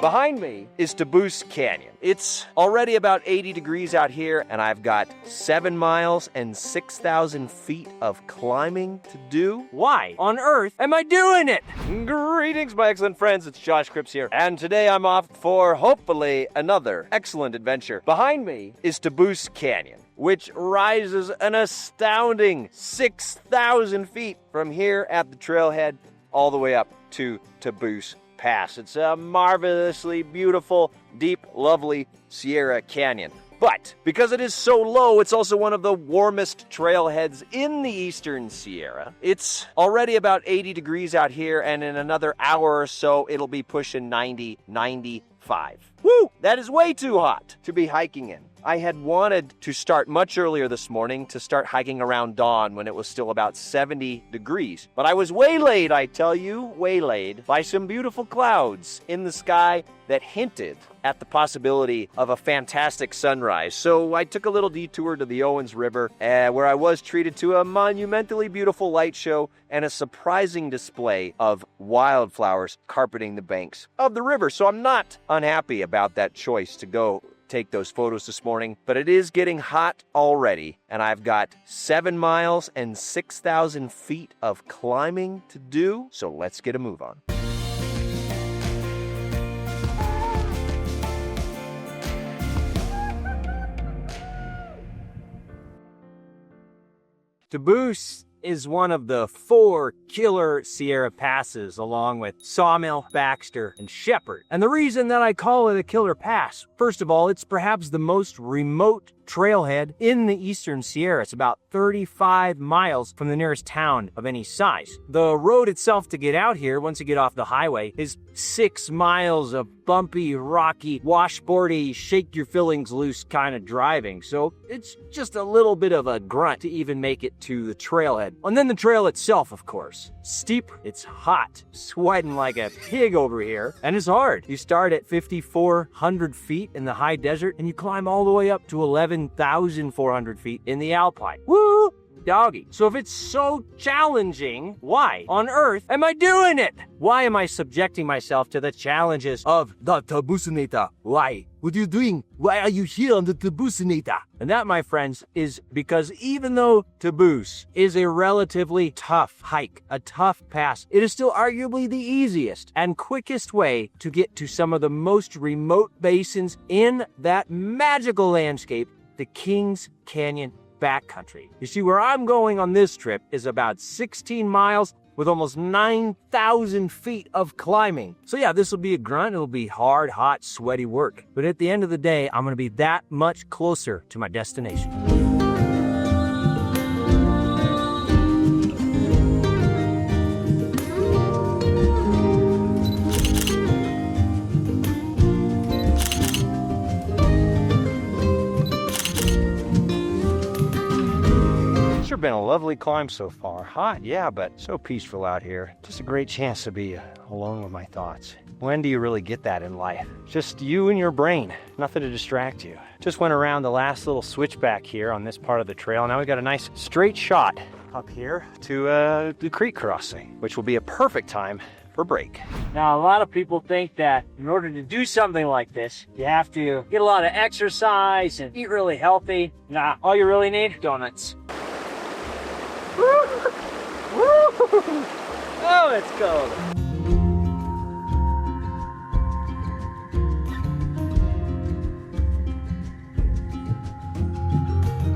Behind me is Taboose Canyon. It's already about 80 degrees out here, and I've got 7 miles and 6,000 feet of climbing to do. Why on earth am I doing it? Greetings, my excellent friends. It's Josh Cripps here, and today I'm off for, hopefully, another excellent adventure. Behind me is Taboose Canyon, which rises an astounding 6,000 feet from here at the trailhead all the way up to Taboose Pass. It's a marvelously beautiful, deep, lovely Sierra Canyon. But because it is so low, it's also one of the warmest trailheads in the eastern Sierra. It's already about 80 degrees out here, and in another hour or so, it'll be pushing 90, 95. Woo! That is way too hot to be hiking in. I had wanted to start much earlier this morning to start hiking around dawn when it was still about 70 degrees. But I was waylaid, I tell you, waylaid by some beautiful clouds in the sky that hinted at the possibility of a fantastic sunrise. So I took a little detour to the Owens River, where I was treated to a monumentally beautiful light show and a surprising display of wildflowers carpeting the banks of the river. So I'm not unhappy about that choice to go take those photos this morning, but it is getting hot already, and I've got 7 miles and 6,000 feet of climbing to do, so let's get a move on. Taboose is one of the 4 killer Sierra passes, along with Sawmill, Baxter, and Shepherd. And the reason that I call it a killer pass, first of all, it's perhaps the most remote trailhead in the eastern Sierra. It's about 35 miles from the nearest town of any size. The road itself to get out here, once you get off the highway, is 6 miles of bumpy, rocky, washboardy, shake your fillings loose kind of driving. So it's just a little bit of a grunt to even make it to the trailhead. And then the trail itself, of course. Steep, it's hot, sweating like a pig over here, and it's hard. You start at 5,400 feet in the high desert, and you climb all the way up to 11,400 feet in the alpine. Woo! Doggy. So if it's so challenging, why on earth am I doing it? Why am I subjecting myself to the challenges of the Taboosenator? Why? What are you doing? Why are you here on the Taboosenator? And that, my friends, is because even though Taboose is a relatively tough hike, a tough pass, it is still arguably the easiest and quickest way to get to some of the most remote basins in that magical landscape, the Kings Canyon backcountry. You see, where I'm going on this trip is about 16 miles with almost 9,000 feet of climbing. So yeah, this will be a grunt. It'll be hard, hot, sweaty work. But at the end of the day, I'm going to be that much closer to my destination. Been a lovely climb so far. Hot, yeah, but so peaceful out here. Just a great chance to be alone with my thoughts. When do you really get that in life? Just you and your brain, nothing to distract you. Just went around the last little switchback here on this part of the trail. Now we got a nice straight shot up here to the creek crossing, which will be a perfect time for break. Now, a lot of people think that in order to do something like this, you have to get a lot of exercise and eat really healthy. Nah, all you really need, donuts. Oh, it's cold.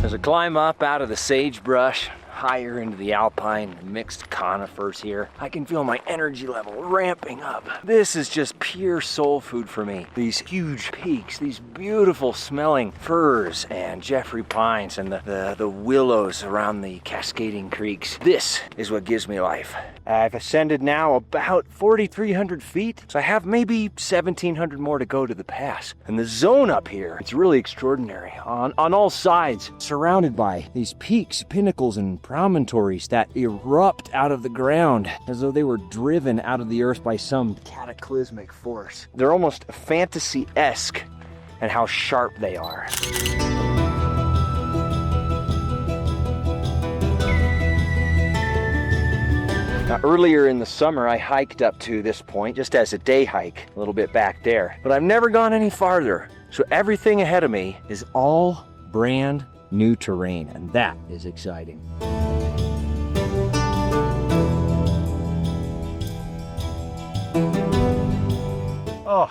There's a climb up out of the sagebrush, higher into the alpine mixed conifers here. I can feel my energy level ramping up. This is just pure soul food for me. These huge peaks, these beautiful smelling firs and Jeffrey pines and the willows around the cascading creeks. This is what gives me life. I've ascended now about 4,300 feet, so I have maybe 1,700 more to go to the pass. And the zone up here, it's really extraordinary. On all sides, surrounded by these peaks, pinnacles, and promontories that erupt out of the ground as though they were driven out of the earth by some cataclysmic force. They're almost fantasy-esque in how sharp they are. Now, earlier in the summer, I hiked up to this point just as a day hike, a little bit back there. But I've never gone any farther. So everything ahead of me is all brand new terrain, and that is exciting. Oh,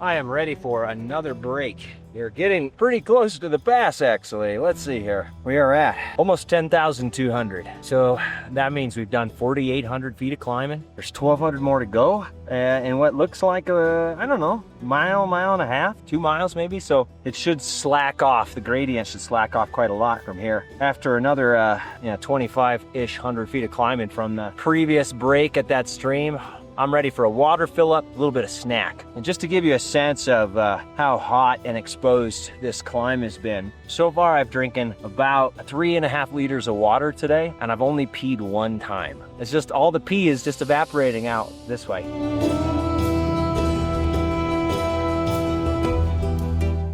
I am ready for another break. We're getting pretty close to the pass, actually. Let's see here. We are at almost 10,200. So that means we've done 4,800 feet of climbing. There's 1,200 more to go. And what looks like I don't know, mile and a half, 2 miles maybe. So it should slack off. The gradient should slack off quite a lot from here. After another 25-ish hundred feet of climbing from the previous break at that stream, I'm ready for a water fill up, a little bit of snack. And just to give you a sense of how hot and exposed this climb has been, so far I've drinking about 3.5 liters of water today, and I've only peed 1 time. It's just all the pee is just evaporating out this way.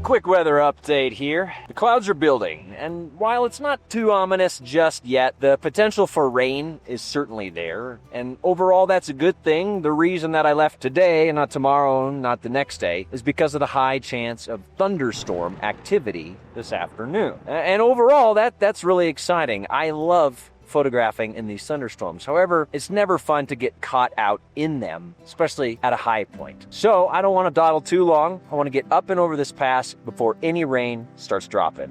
Quick weather update here. The clouds are building, and while it's not too ominous just yet, the potential for rain is certainly there, and overall that's a good thing. The reason that I left today and not tomorrow, not the next day, is because of the high chance of thunderstorm activity this afternoon. And overall, that's really exciting. I love photographing in these thunderstorms. However, it's never fun to get caught out in them, especially at a high point. So I don't want to dawdle too long. I want to get up and over this pass before any rain starts dropping.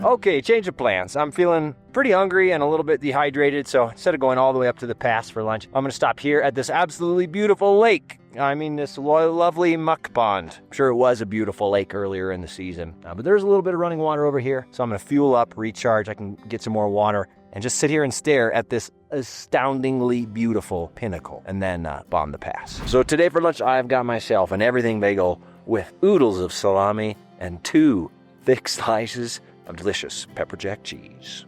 Okay, change of plans. I'm feeling pretty hungry and a little bit dehydrated, so instead of going all the way up to the pass for lunch, I'm gonna stop here at this absolutely beautiful lake. I mean, this lovely muck pond. I'm sure it was a beautiful lake earlier in the season, but there's a little bit of running water over here, so I'm gonna fuel up, recharge, I can get some more water, and just sit here and stare at this astoundingly beautiful pinnacle, and then bomb the pass. So today for lunch, I've got myself an everything bagel with oodles of salami and 2 thick slices of delicious pepper jack cheese.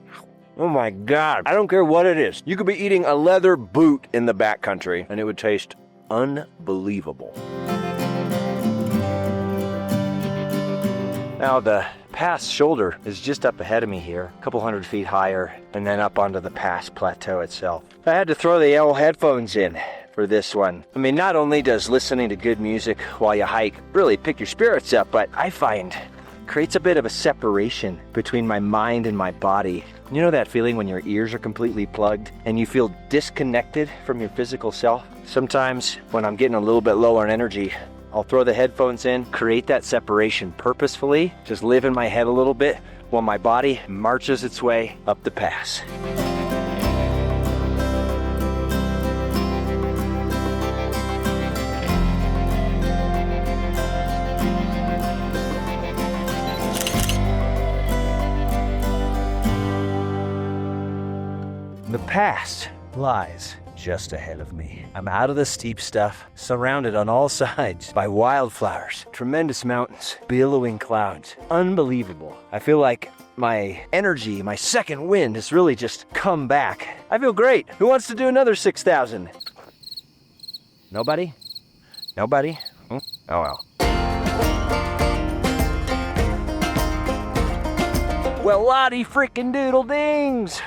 Oh my God, I don't care what it is. You could be eating a leather boot in the backcountry and it would taste unbelievable. Now the pass shoulder is just up ahead of me here, a couple 100 feet higher, and then up onto the pass plateau itself. I had to throw the old headphones in for this one. I mean, not only does listening to good music while you hike really pick your spirits up, but I find creates a bit of a separation between my mind and my body. You know that feeling when your ears are completely plugged and you feel disconnected from your physical self? Sometimes when I'm getting a little bit low on energy, I'll throw the headphones in, create that separation purposefully, just live in my head a little bit while my body marches its way up the pass. The pass lies just ahead of me. I'm out of the steep stuff, surrounded on all sides by wildflowers, tremendous mountains, billowing clouds. Unbelievable. I feel like my energy, my second wind has really just come back. I feel great. Who wants to do another 6,000? Nobody? Nobody? Oh well. Well, lottie frickin' doodle dings!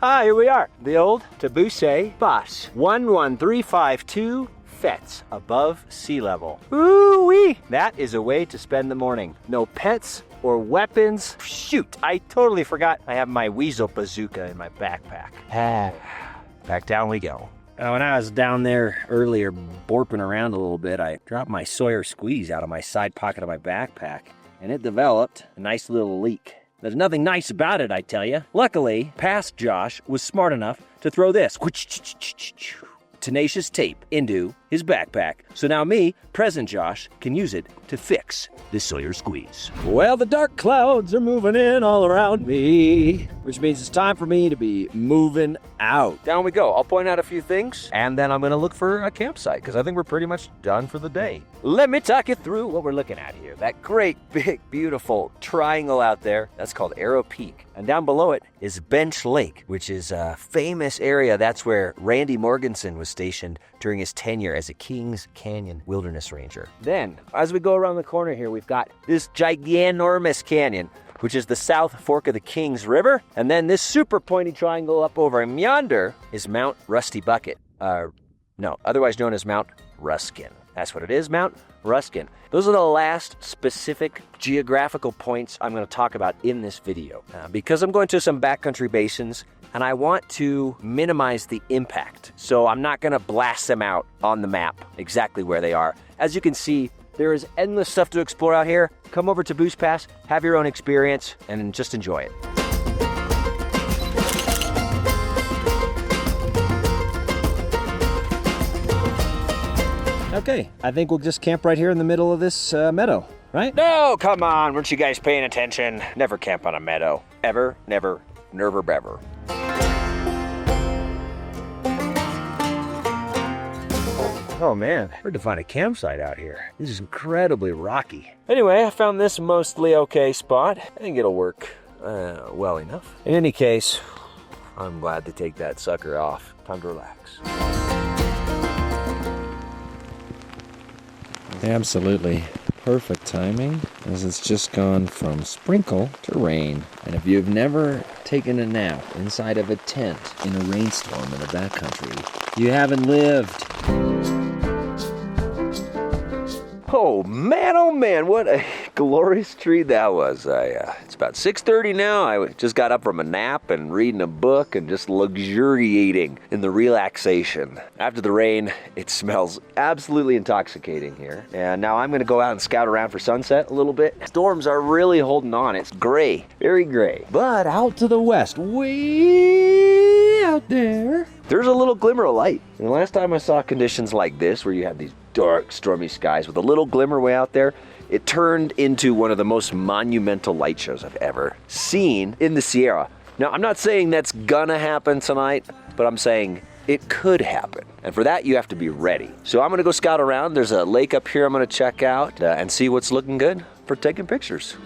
Here we are. The old Tabuse Pass. 11352 fets above sea level. Ooh-wee! That is a way to spend the morning. No pets or weapons. Shoot, I totally forgot I have my weasel bazooka in my backpack. Back down we go. When I was down there earlier borping around a little bit, I dropped my Sawyer squeeze out of my side pocket of my backpack, and it developed a nice little leak. There's nothing nice about it, I tell you. Luckily, past Josh was smart enough to throw this tenacious tape into his backpack. So now me, present Josh, can use it to fix this Sawyer squeeze. Well, the dark clouds are moving in all around me, which means it's time for me to be moving out. Down we go. I'll point out a few things, and then I'm going to look for a campsite, because I think we're pretty much done for the day. Let me talk you through what we're looking at here. That great, big, beautiful triangle out there, that's called Arrow Peak. And down below it is Bench Lake, which is a famous area. That's where Randy Morganson was stationed during his tenure as a Kings Canyon wilderness ranger. Then, as we go around the corner here, we've got this giganormous canyon. which is the South Fork of the Kings River. And then this super pointy triangle up over yonder is Mount Rusty Bucket. No, otherwise known as Mount Ruskin. That's what it is, Mount Ruskin. Those are the last specific geographical points I'm going to talk about in this video. Because I'm going to some backcountry basins, and I want to minimize the impact. So I'm not going to blast them out on the map exactly where they are. As you can see, there is endless stuff to explore out here. Come over to Boost Pass, have your own experience, and just enjoy it. Okay, I think we'll just camp right here in the middle of this meadow, right? No, come on, weren't you guys paying attention? Never camp on a meadow. Ever, never, never, ever. Oh man, hard to find a campsite out here. This is incredibly rocky. Anyway, I found this mostly okay spot. I think it'll work well enough. In any case, I'm glad to take that sucker off. Time to relax. Absolutely perfect timing, as it's just gone from sprinkle to rain. And if you've never taken a nap inside of a tent in a rainstorm in the backcountry, you haven't lived. Oh man, what a glorious treat that was. It's about 6:30 now. I just got up from a nap and reading a book and just luxuriating in the relaxation. After the rain, it smells absolutely intoxicating here. And now I'm gonna go out and scout around for sunset a little bit. Storms are really holding on. It's gray, very gray. But out to the west, way out there, there's a little glimmer of light. And the last time I saw conditions like this, where you have these dark, stormy skies with a little glimmer way out there, it turned into one of the most monumental light shows I've ever seen in the Sierra. Now, I'm not saying that's gonna happen tonight, but I'm saying it could happen. And for that, you have to be ready. So I'm gonna go scout around. There's a lake up here I'm gonna check out and see what's looking good for taking pictures.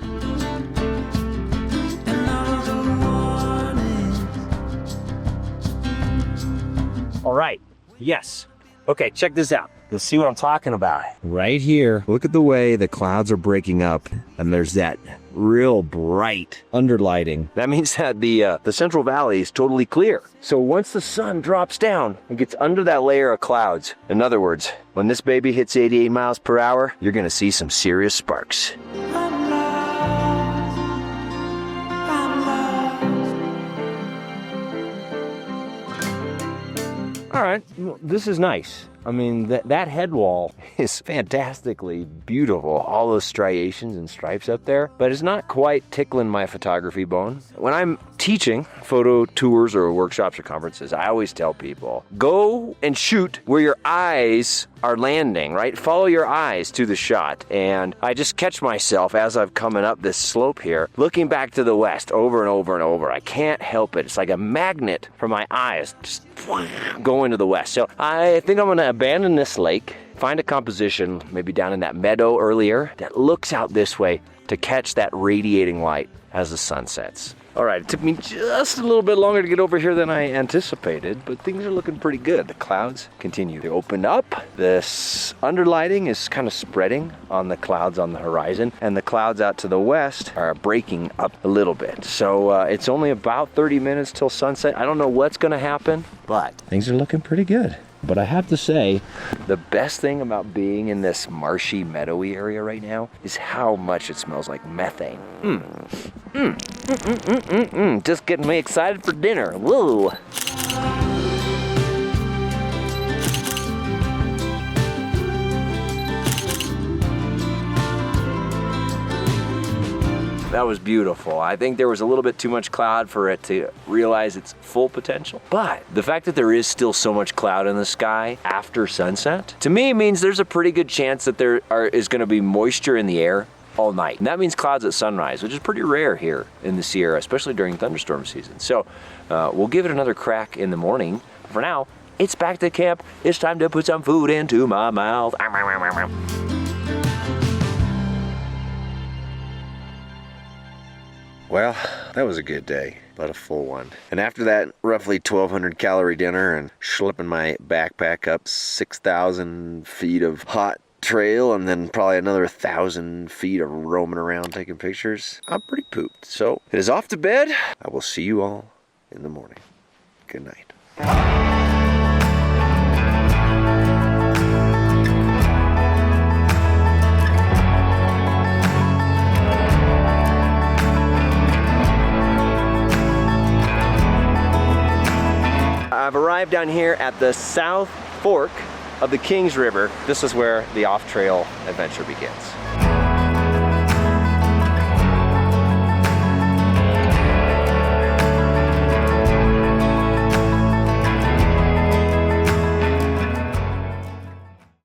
All right, yes. Okay, check this out. You'll see what I'm talking about. Right here, look at the way the clouds are breaking up, and there's that real bright underlighting. That means that the Central Valley is totally clear. So once the sun drops down and gets under that layer of clouds, in other words, when this baby hits 88 miles per hour, you're gonna see some serious sparks. All right, well, this is nice. I mean, that head wall is fantastically beautiful. All those striations and stripes up there, but it's not quite tickling my photography bone. When I'm teaching photo tours or workshops or conferences, I always tell people, go and shoot where your eyes are landing, right? Follow your eyes to the shot. And I just catch myself as I'm coming up this slope here, looking back to the west over and over and over. I can't help it. It's like a magnet for my eyes, just going to the west. So I think I'm gonna abandon this lake, find a composition, maybe down in that meadow earlier, that looks out this way to catch that radiating light as the sun sets. All right, it took me just a little bit longer to get over here than I anticipated, but things are looking pretty good. The clouds continue to open up. This underlighting is kind of spreading on the clouds on the horizon, and the clouds out to the west are breaking up a little bit. So it's only about 30 minutes till sunset. I don't know what's gonna happen, but Things are looking pretty good. But I have to say, the best thing about being in this marshy, meadowy area right now is how much it smells like methane. Just getting me excited for dinner. Woo! That was beautiful. I think there was a little bit too much cloud for it to realize its full potential. But the fact that there is still so much cloud in the sky after sunset, to me means there's a pretty good chance that there is gonna be moisture in the air all night. And that means clouds at sunrise, which is pretty rare here in the Sierra, especially during thunderstorm season. So we'll give it another crack in the morning. For now, it's back to camp. It's time to put some food into my mouth. Well, that was a good day, but a full one. And after that roughly 1,200 calorie dinner and schlepping my backpack up 6,000 feet of hot trail and then probably another 1,000 feet of roaming around taking pictures, I'm pretty pooped. So it is off to bed. I will see you all in the morning. Good night. I've arrived down here at the South Fork of the Kings River. This is where the off-trail adventure begins.